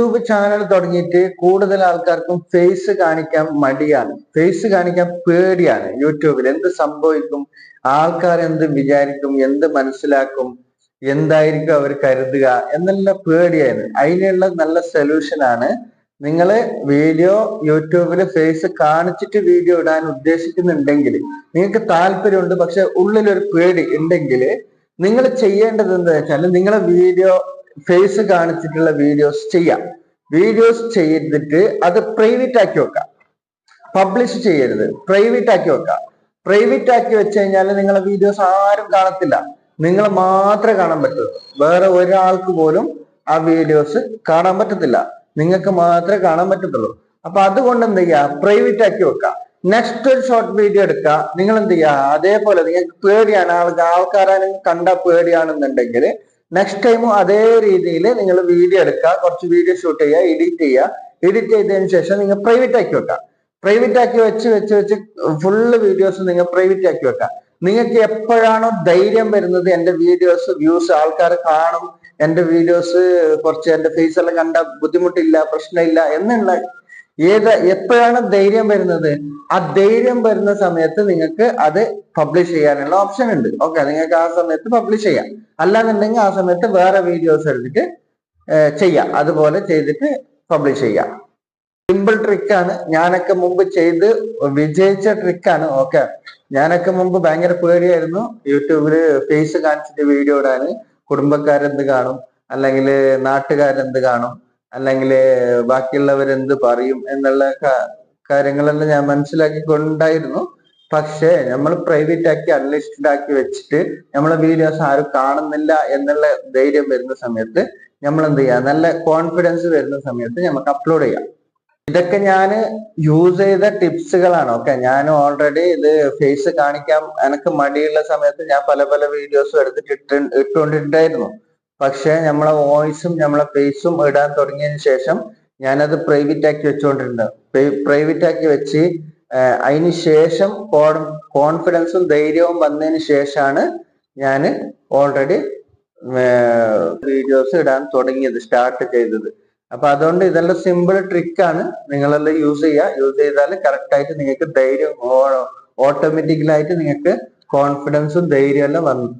YouTube channel തുടങ്ങിയിട്ട് കൂടുതൽ ആൾക്കാർക്കും ഫേസ് കാണിക്കാൻ മടിയാണ്, ഫേസ് കാണിക്കാൻ പേടിയാണ്. യൂട്യൂബിൽ എന്ത് സംഭവിക്കും, ആൾക്കാർ എന്ത് വിചാരിക്കും, എന്ത് മനസ്സിലാക്കും, എന്തായിരിക്കും അവർ കരുതുക എന്നുള്ള പേടിയാണ്. അതിനുള്ള നല്ല സൊല്യൂഷൻ ആണ് നിങ്ങള് വീഡിയോ യൂട്യൂബിൽ ഫേസ് കാണിച്ചിട്ട് വീഡിയോ ഇടാൻ ഉദ്ദേശിക്കുന്നുണ്ടെങ്കിൽ, നിങ്ങൾക്ക് താല്പര്യമുണ്ട് പക്ഷെ ഉള്ളിലൊരു പേടി ഉണ്ടെങ്കിൽ, നിങ്ങൾ ചെയ്യേണ്ടത് എന്താ വെച്ചാൽ നിങ്ങളെ വീഡിയോ ഫേസ് കാണിച്ചിട്ടുള്ള വീഡിയോസ് ചെയ്യാം. വീഡിയോസ് ചെയ്തിട്ട് അത് പ്രൈവറ്റ് ആക്കി വെക്കാം. പബ്ലിഷ് ചെയ്യരുത്, പ്രൈവറ്റ് ആക്കി വെക്കാം. പ്രൈവറ്റ് ആക്കി വെച്ച് കഴിഞ്ഞാൽ നിങ്ങളെ വീഡിയോസ് ആരും കാണത്തില്ല, നിങ്ങൾ മാത്രമേ കാണാൻ പറ്റൂ. വേറെ ഒരാൾക്ക് പോലും ആ വീഡിയോസ് കാണാൻ പറ്റത്തില്ല, നിങ്ങൾക്ക് മാത്രമേ കാണാൻ പറ്റത്തുള്ളൂ. അപ്പൊ അതുകൊണ്ട് എന്ത് ചെയ്യുക, പ്രൈവറ്റ് ആക്കി വെക്കുക. നെക്സ്റ്റ് ഒരു ഷോർട്ട് വീഡിയോ എടുക്കുക. നിങ്ങൾ എന്ത് ചെയ്യുക, അതേപോലെ നിങ്ങൾക്ക് പേടിയാണ്, ആൾക്കാരും കണ്ടാൽ പേടിയാണെന്നുണ്ടെങ്കിൽ നെക്സ്റ്റ് ടൈമും അതേ രീതിയിൽ നിങ്ങൾ വീഡിയോ എടുക്കുക, കുറച്ച് വീഡിയോ ഷൂട്ട് ചെയ്യുക, എഡിറ്റ് ചെയ്യുക. എഡിറ്റ് ചെയ്തതിന് ശേഷം നിങ്ങൾ പ്രൈവറ്റ് ആക്കി വെക്കുക. പ്രൈവറ്റ് ആക്കി വെച്ച് ഫുള്ള് വീഡിയോസ് നിങ്ങൾ പ്രൈവറ്റ് ആക്കി വെക്കുക. നിങ്ങൾക്ക് എപ്പോഴാണോ ധൈര്യം വരുന്നത്, എന്റെ വീഡിയോസ് വ്യൂസ് ആൾക്കാർ കാണും, എന്റെ വീഡിയോസ് കുറച്ച് എന്റെ ഫേസ് എല്ലാം കണ്ട ബുദ്ധിമുട്ടില്ല, പ്രശ്നമില്ല എന്നുള്ള എപ്പോഴാണ് ധൈര്യം വരുന്നത്, ആ ധൈര്യം വരുന്ന സമയത്ത് നിങ്ങൾക്ക് അത് പബ്ലിഷ് ചെയ്യാനുള്ള ഓപ്ഷൻ ഉണ്ട്. ഓക്കെ, നിങ്ങൾക്ക് ആ സമയത്ത് പബ്ലിഷ് ചെയ്യാം. അല്ലാന്നുണ്ടെങ്കിൽ ആ സമയത്ത് വേറെ വീഡിയോസ് എടുത്തിട്ട് ചെയ്യാം, അതുപോലെ ചെയ്തിട്ട് പബ്ലിഷ് ചെയ്യാം. സിമ്പിൾ ട്രിക്കാണ്, ഞാനൊക്കെ മുമ്പ് ചെയ്ത് വിജയിച്ച ട്രിക്കാണ്. ഓക്കെ, ഞാനൊക്കെ മുമ്പ് ഭയങ്കര പേടിയായിരുന്നു യൂട്യൂബില് ഫേസ് കാണിച്ചിട്ട് വീഡിയോ ഇടാന്. കുടുംബക്കാരെന്ത് കാണും, അല്ലെങ്കിൽ നാട്ടുകാരെന്ത് കാണും, അല്ലെങ്കിൽ ബാക്കിയുള്ളവരെന്ത് പറയും എന്നുള്ള കാര്യങ്ങളെല്ലാം ഞാൻ മനസ്സിലാക്കിക്കൊണ്ടായിരുന്നു. പക്ഷേ നമ്മൾ പ്രൈവറ്റ് ആക്കി അൺലിസ്റ്റഡ് ആക്കി വെച്ചിട്ട് നമ്മളെ വീഡിയോസ് ആരും കാണുന്നില്ല എന്നുള്ള ധൈര്യം വരുന്ന സമയത്ത് നമ്മൾ എന്ത് ചെയ്യാം, നല്ല കോൺഫിഡൻസ് വരുന്ന സമയത്ത് നമുക്ക് അപ്ലോഡ് ചെയ്യാം. ഇതൊക്കെ ഞാൻ യൂസ് ചെയ്ത ടിപ്സുകളാണ്. ഓക്കെ, ഞാൻ ഓൾറെഡി ഇത് ഫേസ് കാണിക്കാൻ എനിക്ക് മടിയുള്ള സമയത്ത് ഞാൻ പല പല വീഡിയോസും എടുത്തിട്ട് ഇട്ടുകൊണ്ടിട്ടുണ്ടായിരുന്നു. പക്ഷെ നമ്മളെ വോയിസും നമ്മളെ ഫേസും ഇടാൻ തുടങ്ങിയതിന് ശേഷം ഞാനത് പ്രൈവറ്റ് ആക്കി വെച്ചുകൊണ്ടിരുന്നത്. പ്രൈവറ്റ് ആക്കി വെച്ച് അതിന് ശേഷം കോൺഫിഡൻസും ധൈര്യവും വന്നതിന് ശേഷമാണ് ഞാൻ ഓൾറെഡി വീഡിയോസ് ഇടാൻ തുടങ്ങിയത്, സ്റ്റാർട്ട് ചെയ്തത്. അപ്പൊ അതുകൊണ്ട് ഇതെല്ലാം സിമ്പിൾ ട്രിക്കാണ്, നിങ്ങളെല്ലാം യൂസ് ചെയ്യുക. യൂസ് ചെയ്താൽ കറക്റ്റ് ആയിട്ട് നിങ്ങൾക്ക് ധൈര്യം ഓട്ടോമാറ്റിക്കലായിട്ട് നിങ്ങൾക്ക് കോൺഫിഡൻസും ധൈര്യം എല്ലാം വന്നു.